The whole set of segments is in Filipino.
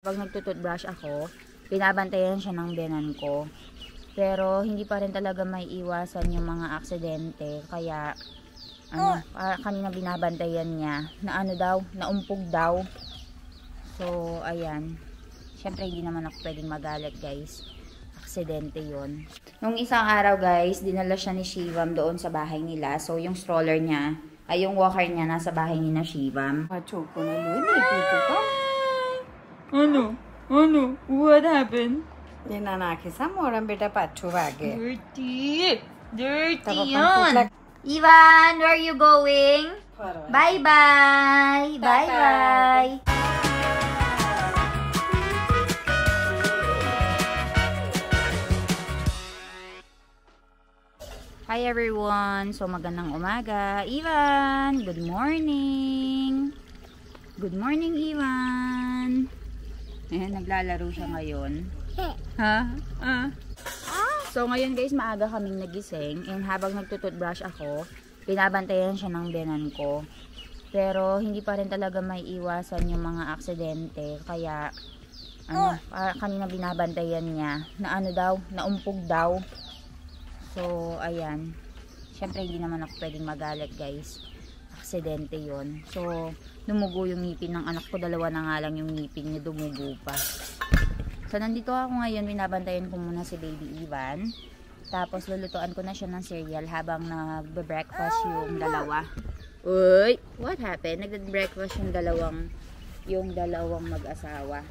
Pag nagtututbrush ako, binabantayan siya ng biyanan ko. Pero hindi pa rin talaga may iwasan yung mga aksidente. Kaya kanina binabantayan niya na naumpog daw. So ayan. Syempre hindi naman ako pwedeng magalit, guys. Aksidente 'yon. Nung isang araw, guys, dinala siya ni Shivam doon sa bahay nila. So yung stroller niya, ay yung walker niya nasa bahay ni na Shivam. Ano? What happened? Dirty yan. Ivan, where are you going? Bye-bye. Bye-bye. Hi everyone. So magandang umaga. Ivan, good morning. Good morning, Ivan. Ayan, naglalaro siya ngayon. Ha? So, ngayon guys, maaga kaming nagising. And habang nagtututbrush ako, binabantayan siya ng biyanan ko. Pero, hindi pa rin talaga may iwasan yung mga aksidente. Kaya, kanina binabantayan niya na naumpog daw. So, ayan. Syempre, hindi naman ako pwedeng magalit, guys. Aksidente yon. So, dumugo yung ngipin ng anak ko. Dalawa na nga lang yung ngipin niya, dumugo pa. So, nandito ako ngayon. Binabantayan ko muna si baby Ivan. Tapos, lulutuan ko na siya ng cereal habang nagbe-breakfast yung dalawa. Uy! What happened? Nagbe-breakfast yung dalawang mag-asawa.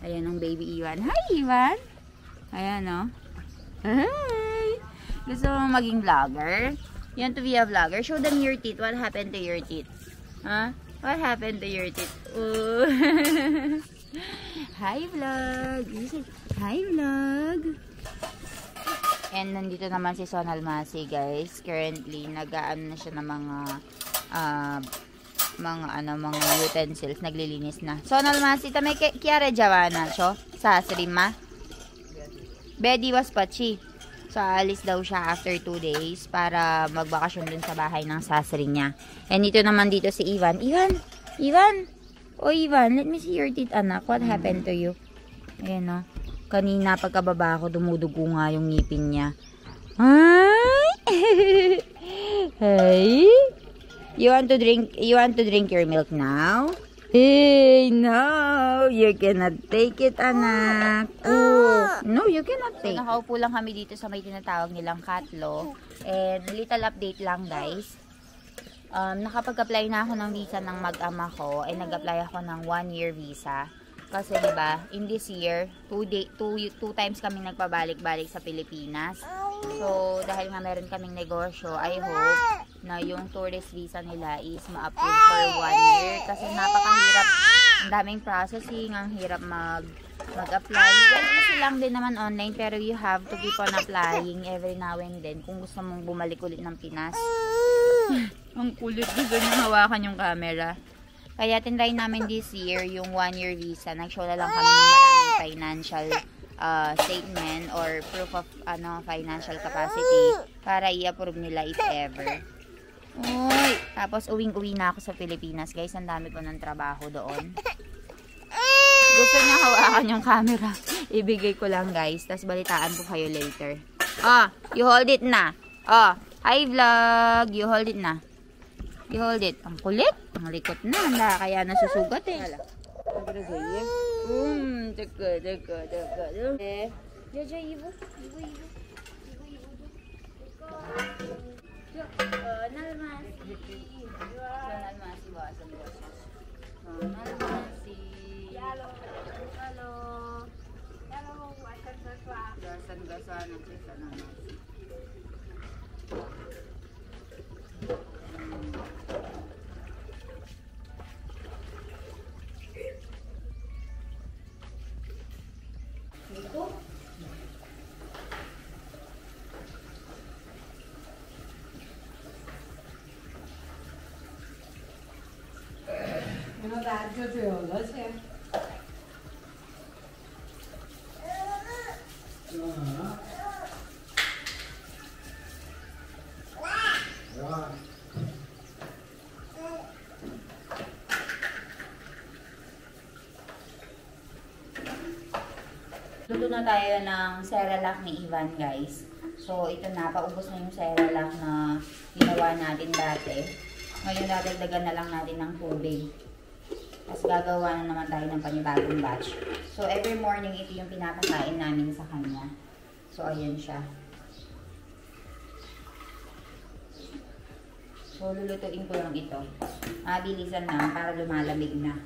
Ayan ang baby Ivan. Hi, Ivan! Ayan, oh. Hi! Gusto mo maging vlogger? You want to be a vlogger? Show them your teeth. What happened to your teeth? Huh? What happened to your teeth? Oh. Hi, vlog. Hi, vlog. And nandito naman si Sonal Masi, guys. Currently, nag-aano na siya ng mga utensils. Naglilinis na. Sonal Masi, tamay kiara jawana siya. Sasri ma. Bedi was pachi. So, alis daw siya after 2 days para magbakasyon dun sa bahay ng sasri niya. And dito si Ivan. Ivan! Oh, Ivan, let me see your teeth, anak. What happened to you? Ayan, oh. Kanina, pagkababa ko, dumudugo nga yung ngipin niya. Hi! Hey! You want to drink your milk now? Hey, no! You cannot take it, anak. Oh, no, you cannot take. So, nakaupo lang kami dito sa may tinatawag nilang Katlo. And little update lang, guys. Nakapag-apply na ako ng visa ng mag-ama ko. And nag-apply ako ng 1-year visa. Kasi, diba, in this year, 2 times kaming nagpabalik-balik sa Pilipinas. So, dahil nga meron kaming negosyo, I hope na yung tourist visa nila is ma-approve for 1 year. Kasi napakahirap, ang daming processing, ang hirap mag-apply. Well, easy lang din naman online, pero you have to keep on applying every now and then kung gusto mong bumalik ulit ng Pinas. Ang kulit, gusto nyo hawakan yung camera. Kaya tinry namin this year yung 1-year visa. Nag-show na lang kami ng maraming financial statement or proof of financial capacity para i-approve nila if ever. Uy! Tapos uwing-uwi na ako sa Pilipinas, guys. Ang dami ko ng trabaho doon. Gusto niya hawakan yung camera. Ibigay ko lang, guys. Tapos balitaan ko kayo later. You hold it na. Hi vlog! You hold it na. You hold it. Ang kulit. Ang likot na. Kaya nasusugat eh. Jaja, ibu. Nalmasi. Halo. Gasan-gasan. Luto na tayo ng Cerelac ni Ivan, guys. So, ito na. Paubos na yung Cerelac na ginawa natin dati. Ngayon, dadagdagan na lang natin ng tubig. Tapos, gagawa na naman tayo ng panibagong batch. So, every morning, ito yung pinapakain namin sa kanya. So, ayan siya. So, lulutuin ko lang ito. Mabilisan na para lumalamig na.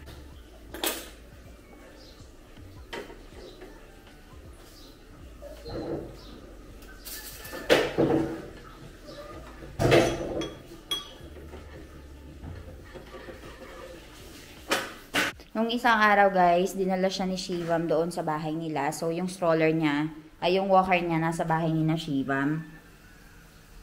Nung isang araw, guys, dinala siya ni Shivam doon sa bahay nila. So, yung stroller niya, ay yung walker niya nasa bahay ni na Shivam.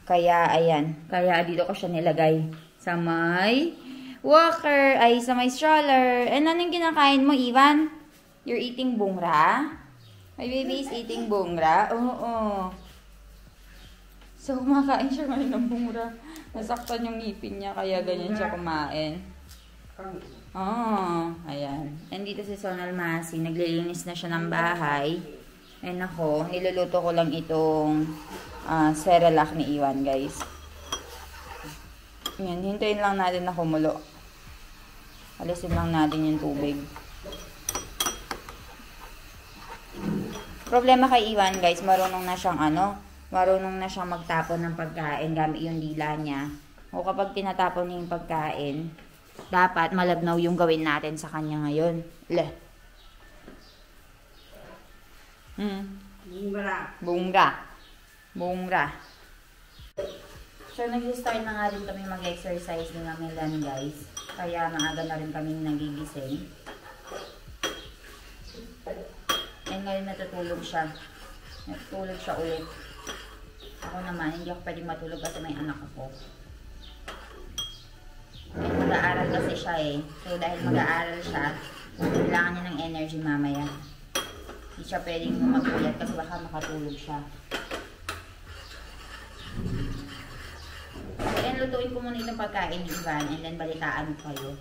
Kaya, ayan. Kaya, dito ko siya nilagay sa may walker, ay sa may stroller. And anong kinakain mo, Ivan? You're eating bungra? My baby is eating bungra? Oo. So, kumakain siya ngayon ng bungra. Nasaktan yung ngipin niya, kaya ganyan siya kumain. Oh, ayan. And dito si Sonal Masi, naglilinis na siya ng bahay. And ako, niluluto ko lang itong Cerelac ni Ivan, guys. Ayan, hintayin lang natin na kumulo. Alisin lang natin yung tubig. Problema kay Ivan, guys, marunong na siyang marunong na siyang magtapon ng pagkain gamit yung dila niya. O kapag tinatapon niya yung pagkain, dapat malabnaw yung gawin natin sa kanya ngayon. Bungra. So, nag-start na nga rin kami mag-exercise ni Milan, guys. Kaya maaga na rin kami nagigising. And ngayon natutulog siya. Natutulog siya ulit. Ako naman, hindi ako pwedeng matulog kasi may anak ako. And mag-aaral kasi siya eh. So, dahil mag-aaral siya, kailangan niya ng energy mamaya. Hindi siya pwedeng magpuyat kasi baka makatulog siya. So, and lutuin ko muna itong pagkain ni Ivan and then balitaan ko kayo.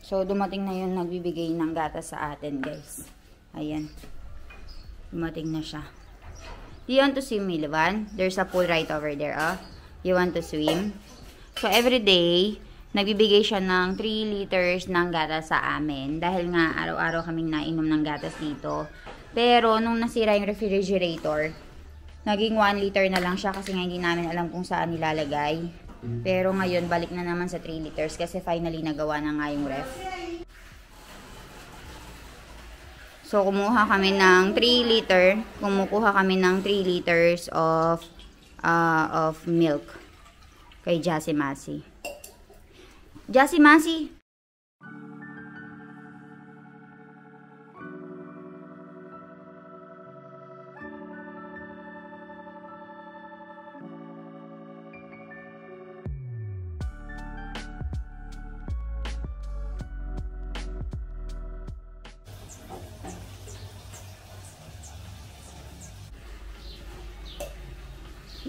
So, dumating na yung nagbibigay ng gatas sa atin, guys. Ayan. Dumating na siya. Do you want to swim, Milvan? There's a pool right over there, oh. You want to swim? So, every day, nagbibigay siya ng 3 liters ng gatas sa amin. Dahil nga, araw-araw kaming nainom ng gatas dito. Pero, nung nasira yung refrigerator, naging 1 liter na lang siya kasi nga hindi namin alam kung saan nilalagay. Pero ngayon, balik na naman sa 3 liters kasi finally nagawa na nga yung ref. So, kumukuha kami ng 3 liters of milk kay Jassy Masi. Jassy Masi!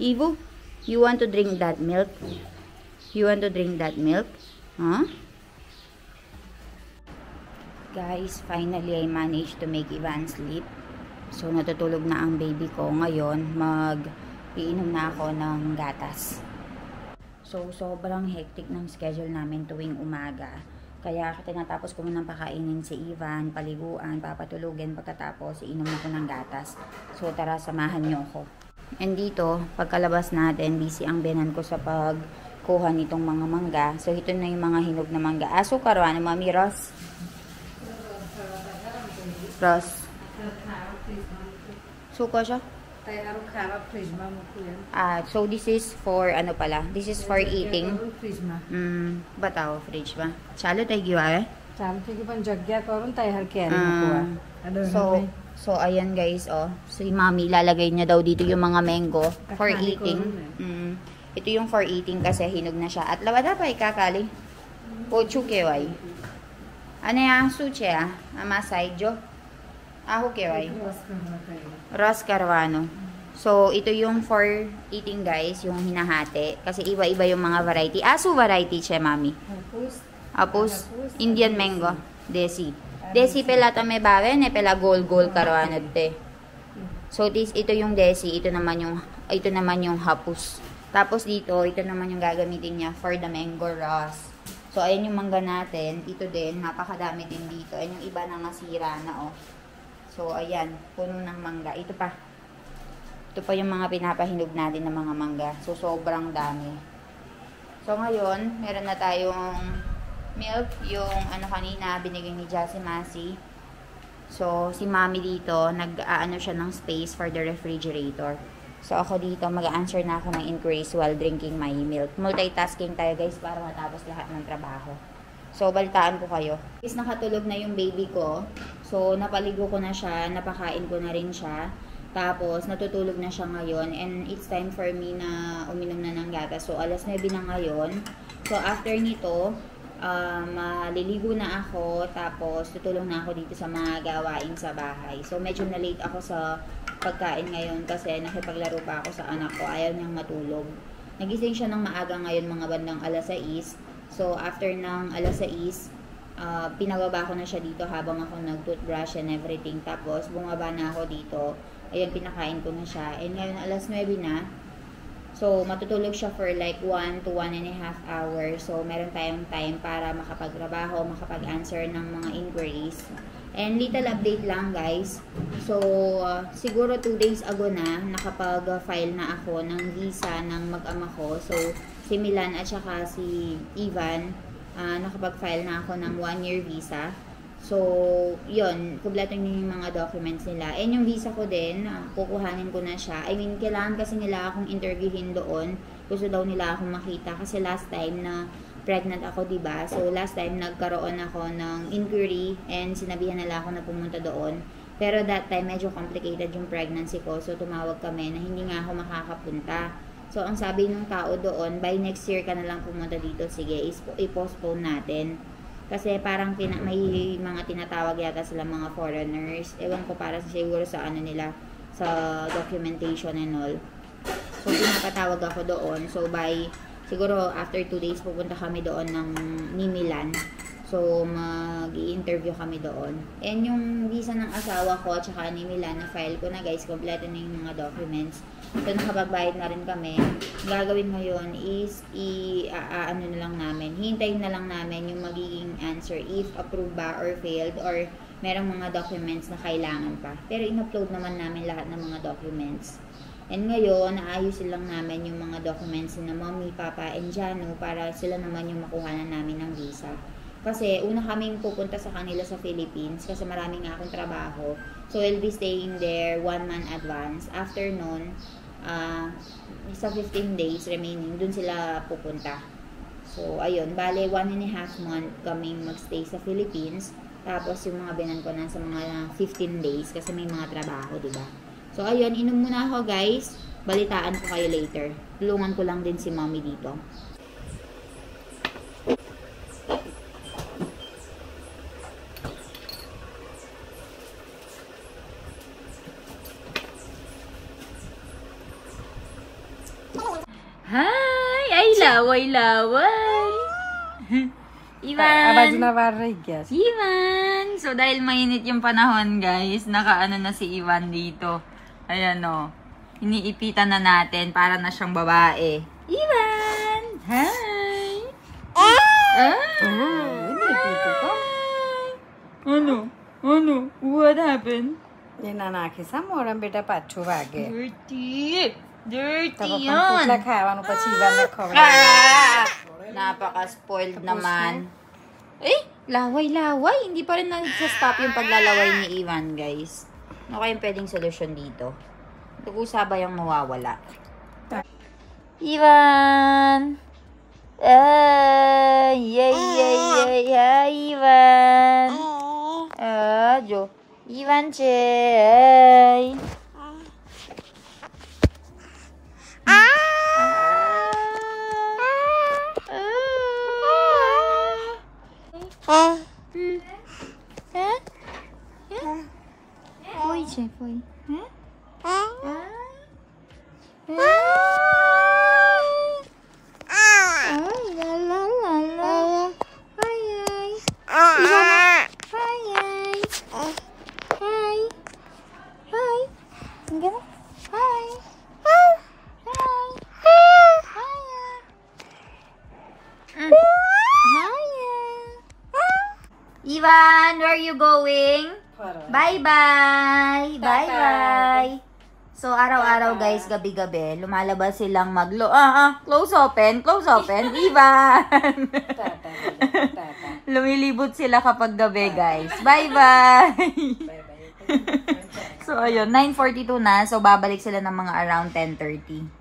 Ivo, you want to drink that milk? You want to drink that milk? Huh? Guys, finally I managed to make Ivan sleep. So, natutulog na ang baby ko. Ngayon, mag-iinom na ako ng gatas. So, sobrang hectic ng schedule namin tuwing umaga. Kaya, tinatapos ko munang pakainin si Ivan, paliguan, papatulugin, pagkatapos, iinom ako ng gatas. So, tara, samahan niyo ako. And dito, pagkalabas natin, busy ang binan ko sa pagkuha nitong mga mangga. So, ito na yung mga hinog na mangga. Asukar, ano, Mami Ross? Ross. Suka siya? So, this is for, ano pala? This is for eating. Bataw, fridge ba? Chalo tayo giwa eh? चालते की पण जग्या करून तयार carry nakuha. So, ayan guys, oh. So, si Mami, lalagay niya daw dito yung mga mango for Kakali eating. ko Ito yung for eating kasi hinog na siya. At lawada pa ikakali. Pochu keway. Ano yan? Suche ah. Amasay jo. Aho keway. Ras Carvano. So, ito yung for eating guys, yung hinahati. Kasi iba-iba yung mga variety. Asu variety siya, Mami. Apos, Indian mango. Desi. Desi pela tame bawe, ne pela gol-gol Carvano te. So, ito yung desi. Ito naman yung hapus. Tapos dito, ito naman yung gagamitin niya for the mango ras. So, ayan yung mangga natin. Ito din, napakadami din dito. Ayan yung iba na nasira na, oh. So, ayan, puno ng mangga. Ito pa. Ito pa yung mga pinapahinog natin ng mga mangga. So, sobrang dami. So, ngayon, meron na tayong milk. Yung kanina, binigay ni Jassy Masi. So, si Mami dito, nag-aano siya ng space for the refrigerator. So, ako dito, mag-answer na ako ng inquiries while drinking my milk. Multitasking tayo, guys, para matapos lahat ng trabaho. So, balitaan ko kayo. Is nakatulog na yung baby ko. So, napaligo ko na siya, napakain ko na rin siya. Tapos, natutulog na siya ngayon. And it's time for me na uminom na ng gatas. So, alas 9 na ngayon. So, after nito, maliligo na ako. Tapos, tutulong na ako dito sa mga gawain sa bahay. So, medyo na-late ako sa pagkain ngayon kasi nakipaglaro pa ako sa anak ko. Ayaw niyang matulog. Nagising siya ng maaga ngayon, mga bandang alas 6. So, after ng alas 6, pinababa ko na siya dito habang ako nag-toothbrush and everything. Tapos, bumaba na ako dito. Ayan, pinakain ko na siya. And ngayon, alas 9 na. So, matutulog siya for like 1 to 1.5 hours. So, meron tayong time para makapagtrabaho, makapag-answer ng mga inquiries. And little update lang guys. So, siguro 2 days ago na, nakapag-file na ako ng visa ng mag-ama ko. So, si Milan at saka si Ivan, nakapag-file na ako ng 1-year visa. So, yun, kumpleto yung mga documents nila. And yung visa ko din, kukuhanin ko na siya. I mean, kailangan kasi nila akong interviewin doon. Gusto daw nila akong makita. Kasi last time na pregnant ako, diba? So, last time nagkaroon ako ng inquiry and sinabihan nila ako na pumunta doon. Pero that time, medyo complicated yung pregnancy ko. So, tumawag kami na hindi nga ako makakapunta. So, ang sabi ng tao doon, by next year ka na lang pumunta dito. Sige, i-postpone natin. Kasi parang may mga tinatawag yata sila mga foreigners. Ewan ko para siguro sa ano nila, sa documentation and all. So, pinapatawag ako doon. So, siguro after 2 days pupunta kami doon ni Milan. So, mag-i-interview kami doon. And yung visa ng asawa ko at saka ni Milan, na-file ko na guys, kompleto na yung mga documents. So, nakapagbayad na rin kami. Gagawin ngayon is, ano na lang namin, hintayin na lang namin yung magiging answer if approved ba or failed or merong mga documents na kailangan pa. Pero in-upload naman namin lahat ng mga documents. And ngayon, naayusin lang namin yung mga documents na Mommy, Papa, and Jano para sila naman yung makuha na namin ng visa. Kasi una kaming pupunta sa kanila sa Philippines kasi marami nga akong trabaho. So, I'll be staying there 1 month advance. After nun, sa 15 days remaining, dun sila pupunta. So, ayun, bale 1.5 month kaming magstay sa Philippines. Tapos, yung mga binan ko na sa mga 15 days kasi may mga trabaho, diba? So, ayun, inom muna ako guys. Balitaan ko kayo later. Tulungan ko lang din si Mommy dito. Hi! Ay, laway-laway! Ivan! Ivan! So, dahil mainit yung panahon, guys, nakaano na si Ivan dito. Ayan, o. Iniipitan na natin para na siyang babae. Ivan! Hi! Ano? What happened? Dirty! Dirty yun! Napaka-spoiled naman. Laway-laway. Hindi pa rin nag-stop yung paglalaway ni Ivan, guys. Ano kayong pwedeng solusyon dito? Tugusa ba yung mawawala? Ivan! Yay, yay, yay. Hi, Ivan. Jo. Ivan, Chay. Foi, Chay, foi. Ivan, where are you going? Bye-bye! Bye-bye! So, araw-araw guys, gabi-gabi, lumalabas silang close open, Ivan! Lumilibot sila kapag gabi guys. Bye-bye! So, ayun, 9:42 na, so babalik sila ng mga around 10:30.